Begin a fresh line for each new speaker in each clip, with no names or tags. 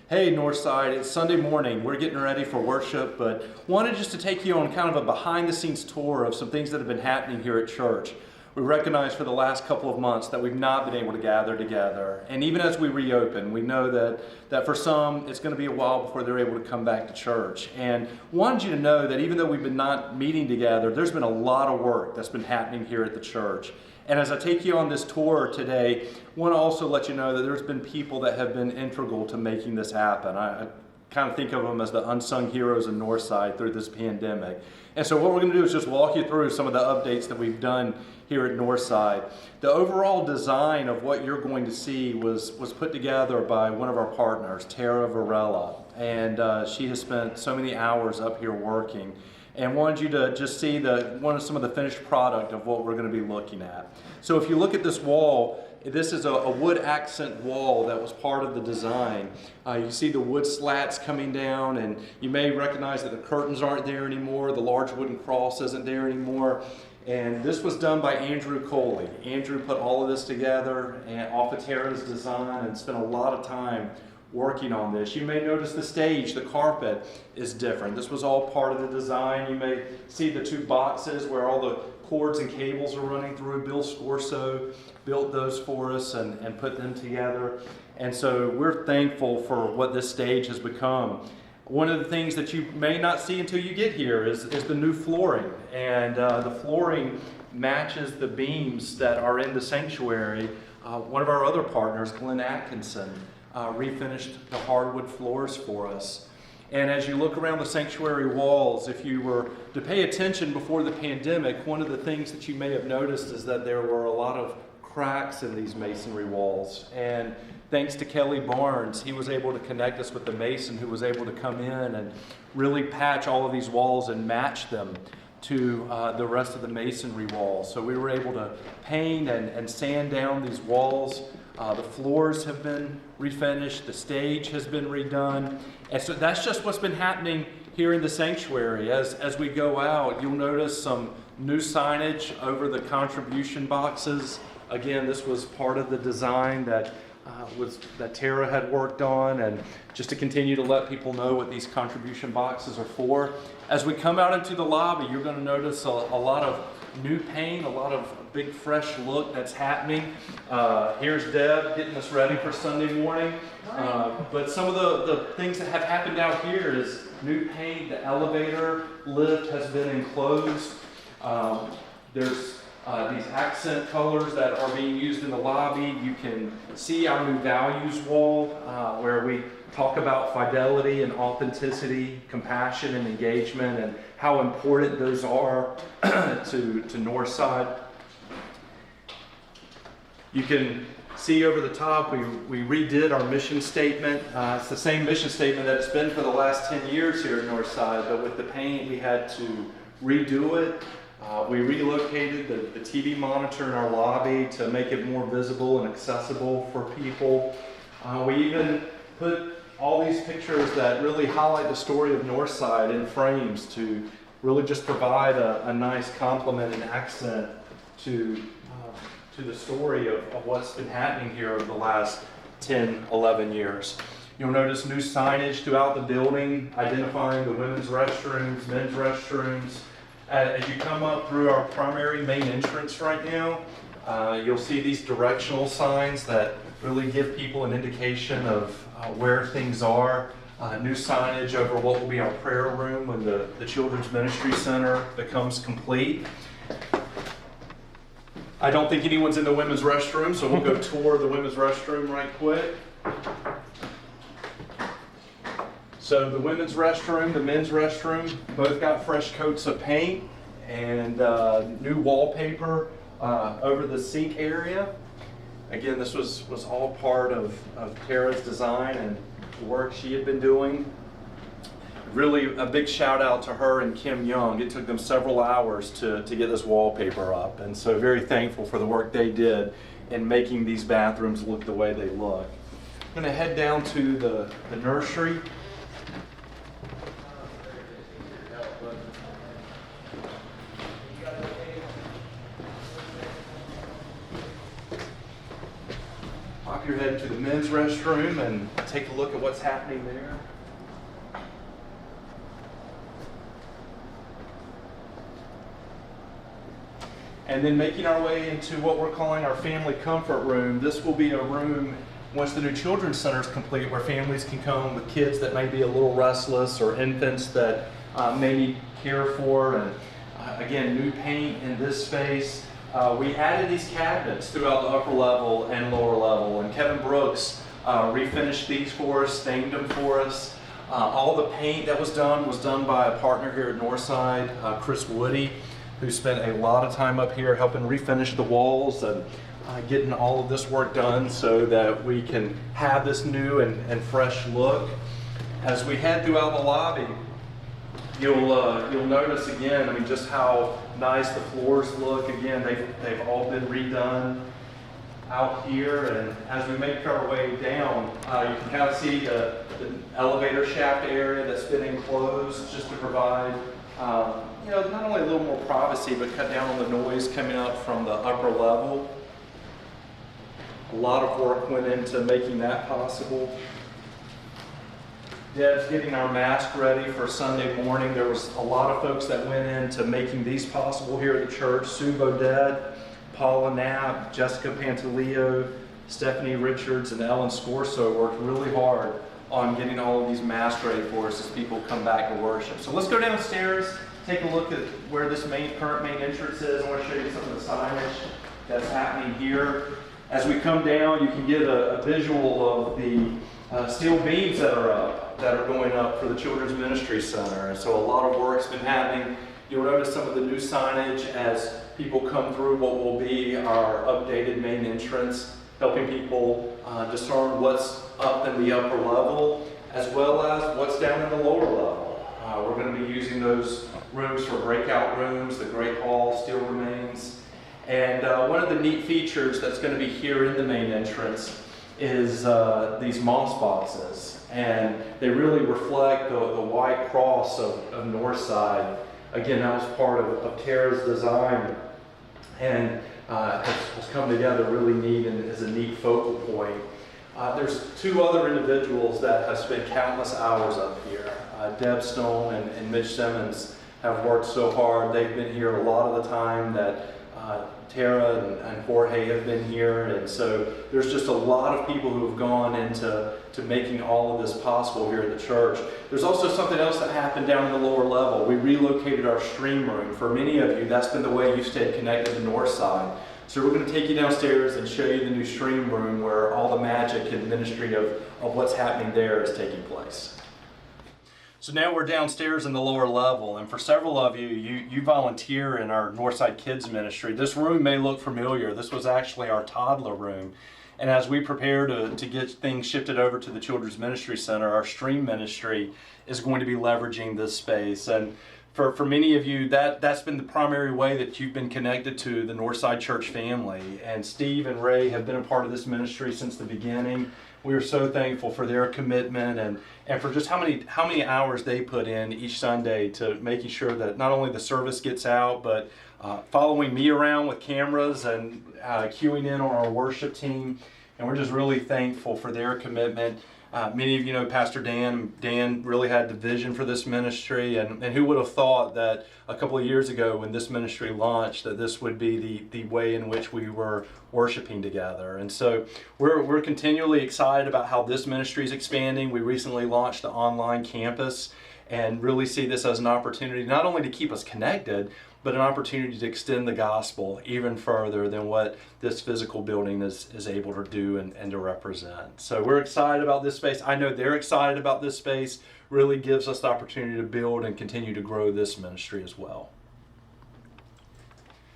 Hey Northside, it's Sunday morning. We're getting ready for worship, but wanted just to take you on kind of a behind the scenes tour of some things that have been happening here at church. We recognize for the last couple of months that we've not been able to gather together. And even as we reopen, we know that for some, it's going to be a while before they're able to come back to church. And wanted you to know that even though we've been not meeting together, there's been a lot of work that's been happening here at the church. And as I take you on this tour today, I want to also let you know that there's been people that have been integral to making this happen. I kind of think of them as the unsung heroes in Northside through this pandemic. And so what we're going to do is just walk you through some of the updates that we've done here at Northside. The overall design of what you're going to see was put together by one of our partners, Tara Varela. And she has spent so many hours up here working. And wanted you to just see some of the finished product of what we're going to be looking at. So if you look at this wall, this is a wood accent wall that was part of the design. You see the wood slats coming down, and you may recognize that the curtains aren't there anymore, the large wooden cross isn't there anymore. And this was done by Andrew Coley. Andrew put all of this together and off of Tara's design and spent a lot of time working on this. You may notice the stage, the carpet is different. This was all part of the design. You may see the two boxes where all the cords and cables are running through. Bill Scorso built those for us and put them together. And so we're thankful for what this stage has become. One of the things that you may not see until you get here is the new flooring. And the flooring matches the beams that are in the sanctuary. One of our other partners, Glenn Atkinson, refinished the hardwood floors for us. And as you look around the sanctuary walls, if you were to pay attention before the pandemic, one of the things that you may have noticed is that there were a lot of cracks in these masonry walls. And thanks to Kelly Barnes, he was able to connect us with the mason who was able to come in and really patch all of these walls and match them to the rest of the masonry walls. So we were able to paint and sand down these walls. The floors have been refinished, the stage has been redone, and so that's just what's been happening here in the sanctuary. As we go out, you'll notice some new signage over the contribution boxes. Again, this was part of the design that Tara had worked on, and just to continue to let people know what these contribution boxes are for. As we come out into the lobby, you're going to notice a lot of new paint, a lot of big fresh look that's happening. Here's Deb getting us ready for Sunday morning. But some of the things that have happened out here is new paint. The elevator lift has been enclosed. There's these accent colors that are being used in the lobby. You can see our new values wall where we talk about fidelity and authenticity, compassion and engagement, and how important those are to Northside. You can see over the top, we redid our mission statement. It's the same mission statement that it's been for the last 10 years here at Northside, but with the paint we had to redo it. We relocated the TV monitor in our lobby to make it more visible and accessible for people. We even put all these pictures that really highlight the story of Northside in frames to really just provide a nice complement and accent to the story of what's been happening here over the last 10, 11 years. You'll notice new signage throughout the building identifying the women's restrooms, men's restrooms. As you come up through our primary main entrance right now, you'll see these directional signs that really give people an indication of where things are. New signage over what will be our prayer room when the Children's Ministry Center becomes complete. I don't think anyone's in the women's restroom, so we'll go tour the women's restroom right quick. So the women's restroom, the men's restroom, both got fresh coats of paint and new wallpaper over the sink area. Again, this was all part of Tara's design and the work she had been doing. Really a big shout out to her and Kim Young. It took them several hours to get this wallpaper up, and so very thankful for the work they did in making these bathrooms look the way they look. I'm going to head down to the nursery. pop your head to the men's restroom and take a look at what's happening there. And then making our way into what we're calling our family comfort room. This will be a room, once the new children's center is complete, where families can come with kids that may be a little restless or infants that may need care for. And again, new paint in this space. We added these cabinets throughout the upper level and lower level, and Kevin Brooks refinished these for us, stained them for us. All the paint that was done by a partner here at Northside, Chris Woody, who spent a lot of time up here helping refinish the walls and getting all of this work done so that we can have this new and fresh look. As we head throughout the lobby, you'll notice again, I mean, just how nice the floors look. Again, they've all been redone out here, and as we make our way down, you can kind of see the elevator shaft area that's been enclosed just to provide not only a little more privacy, but cut down on the noise coming up from the upper level. A lot of work went into making that possible. Deb's getting our mask ready for Sunday morning. There was a lot of folks that went into making these possible here at the church. Sue Bodette, Paula Knapp, Jessica Pantaleo, Stephanie Richards, and Ellen Scorso worked really hard on getting all of these masks ready for us as people come back to worship. So let's go downstairs, take a look at where this current main entrance is. I want to show you some of the signage that's happening here. As we come down, you can get a visual of the steel beams that are going up for the Children's Ministry Center. And so a lot of work's been happening. You'll notice some of the new signage as people come through what will be our updated main entrance, helping people discern what's up in the upper level, as well as what's down in the lower level. We're going to be using those rooms for breakout rooms. The Great Hall still remains. And one of the neat features that's going to be here in the main entrance is these moss boxes. And they really reflect the white cross of Northside. Again, that was part of Tara's design, and has come together really neat and is a neat focal point. There's two other individuals that have spent countless hours up here. Deb Stone and Mitch Simmons have worked so hard. They've been here a lot of the time that Tara and Jorge have been here, and so there's just a lot of people who have gone into making all of this possible here at the church. There's also something else that happened down in the lower level. We relocated our stream room. For many of you, that's been the way you've stayed connected to Northside. So we're going to take you downstairs and show you the new stream room where all the magic and ministry of what's happening there is taking place. So now we're downstairs in the lower level, and for several of you volunteer in our Northside Kids Ministry. This room may look familiar. This was actually our toddler room. And as we prepare to get things shifted over to the Children's Ministry Center, our stream ministry is going to be leveraging this space. And for many of you, that's been the primary way that you've been connected to the Northside Church family. And Steve and Ray have been a part of this ministry since the beginning. We are so thankful for their commitment and for just how many hours they put in each Sunday to making sure that not only the service gets out, but following me around with cameras and queuing in on our worship team. And we're just really thankful for their commitment. Many of you know Pastor Dan. Dan really had the vision for this ministry, and who would have thought that a couple of years ago when this ministry launched that this would be the way in which we were worshiping together. And so we're continually excited about how this ministry is expanding. We recently launched the online campus and really see this as an opportunity not only to keep us connected, but an opportunity to extend the gospel even further than what this physical building is able to do and to represent. So we're excited about this space. I know they're excited about this space. Really gives us the opportunity to build and continue to grow this ministry as well.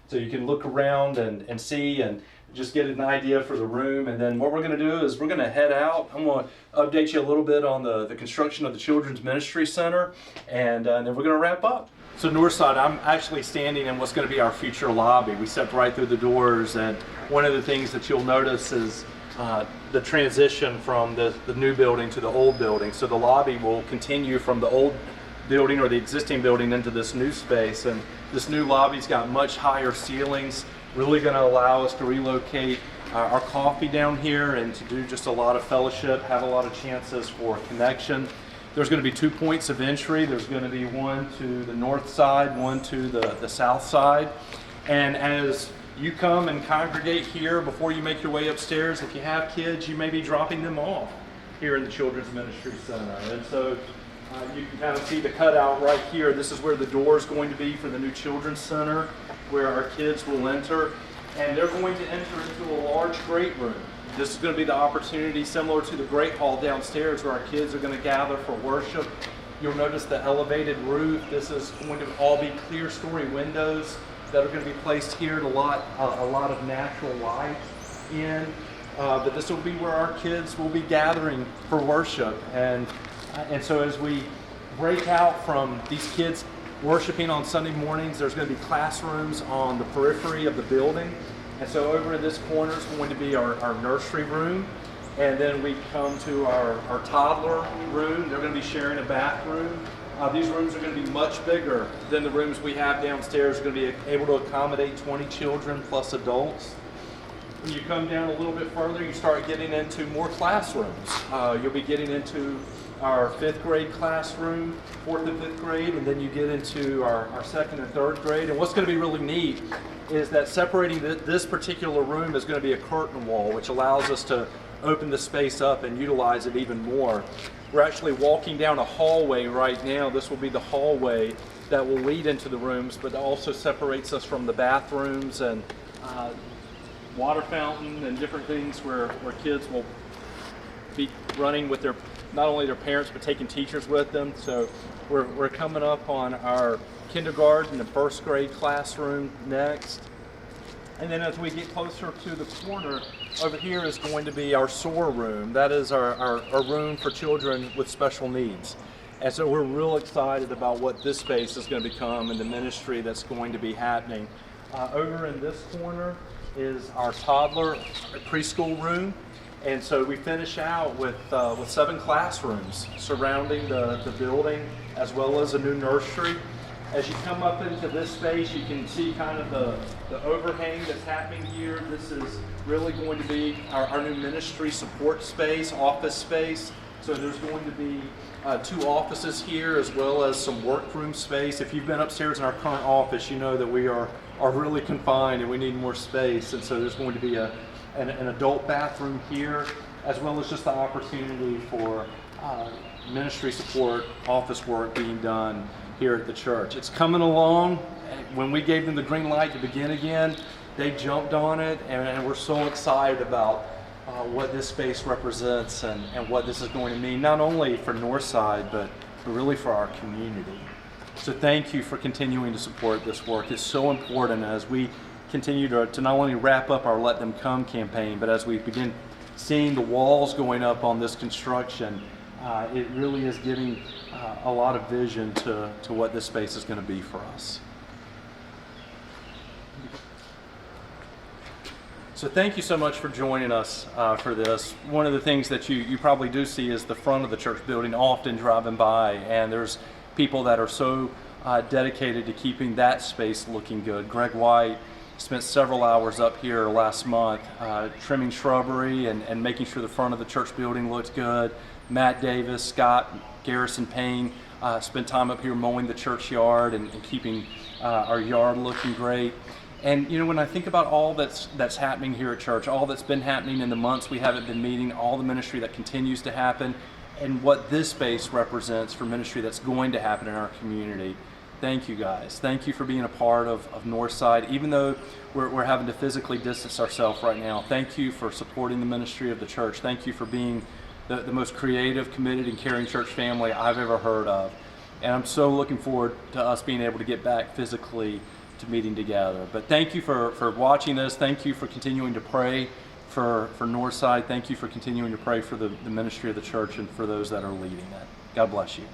So you can look around and see and just get an idea for the room. And then what we're going to do is we're going to head out. I'm going to update you a little bit on the construction of the Children's Ministry Center, and then we're going to wrap up. So Northside, I'm actually standing in what's going to be our future lobby. We stepped right through the doors, and one of the things that you'll notice is the transition from the new building to the old building. So the lobby will continue from the old building or the existing building into this new space, and this new lobby's got much higher ceilings, really going to allow us to relocate our coffee down here and to do just a lot of fellowship, have a lot of chances for connection. There's going to be 2 points of entry. There's going to be one to the north side, one to the south side. And as you come and congregate here before you make your way upstairs, if you have kids, you may be dropping them off here in the Children's Ministry Center. And so you can kind of see the cutout right here. This is where the door is going to be for the new Children's Center, where our kids will enter. And they're going to enter into a large great room. This is going to be the opportunity similar to the Great Hall downstairs where our kids are going to gather for worship. You'll notice the elevated roof. This is going to all be clear story windows that are going to be placed here to let a lot of natural light in. But this will be where our kids will be gathering for worship. And so as we break out from these kids worshiping on Sunday mornings, there's going to be classrooms on the periphery of the building. And so over in this corner is going to be our nursery room. And then we come to our toddler room. They're going to be sharing a bathroom. These rooms are going to be much bigger than the rooms we have downstairs. We're going to be able to accommodate 20 children plus adults. When you come down a little bit further, you start getting into more classrooms. You'll be getting into our 5th grade classroom, 4th and 5th grade, and then you get into our 2nd and 3rd grade. And what's going to be really neat is that separating this particular room is going to be a curtain wall, which allows us to open the space up and utilize it even more. We're actually walking down a hallway right now. This will be the hallway that will lead into the rooms, but also separates us from the bathrooms and water fountain and different things where kids will be running with not only their parents but taking teachers with them. So we're coming up on our kindergarten and 1st grade classroom next. And then as we get closer to the corner, over here is going to be our SOAR room. That is our room for children with special needs. And so we're real excited about what this space is going to become and the ministry that's going to be happening. Over in this corner is our toddler preschool room. And so we finish out with 7 classrooms surrounding the building, as well as a new nursery. As you come up into this space, you can see kind of the overhang that's happening here. This is really going to be our new ministry support space, office space. So there's going to be 2 offices here, as well as some workroom space. If you've been upstairs in our current office, you know that we are really confined and we need more space. And so there's going to be an adult bathroom here, as well as just the opportunity for ministry support, office work being done here at the church. It's coming along. When we gave them the green light to begin again, they jumped on it, and we're so excited about what this space represents and what this is going to mean, not only for Northside, but really for our community. So thank you for continuing to support this work. It's so important as we continue to not only wrap up our Let Them Come campaign, but as we begin seeing the walls going up on this construction, it really is giving a lot of vision to what this space is going to be for us. So thank you so much for joining us for this. One of the things that you probably do see is the front of the church building often driving by, and there's people that are so dedicated to keeping that space looking good. Greg White spent several hours up here last month trimming shrubbery and making sure the front of the church building looked good. Matt Davis, Scott, Garrison Payne spent time up here mowing the churchyard and keeping our yard looking great. And you know, when I think about all that's happening here at church, all that's been happening in the months we haven't been meeting, all the ministry that continues to happen, and what this space represents for ministry that's going to happen in our community, thank you guys. Thank you for being a part of Northside, even though we're having to physically distance ourselves right now. Thank you for supporting the ministry of the church. Thank you for being the most creative, committed, and caring church family I've ever heard of. And I'm so looking forward to us being able to get back physically to meeting together. But thank you for watching this. Thank you for continuing to pray for Northside. Thank you for continuing to pray for the ministry of the church and for those that are leading it. God bless you.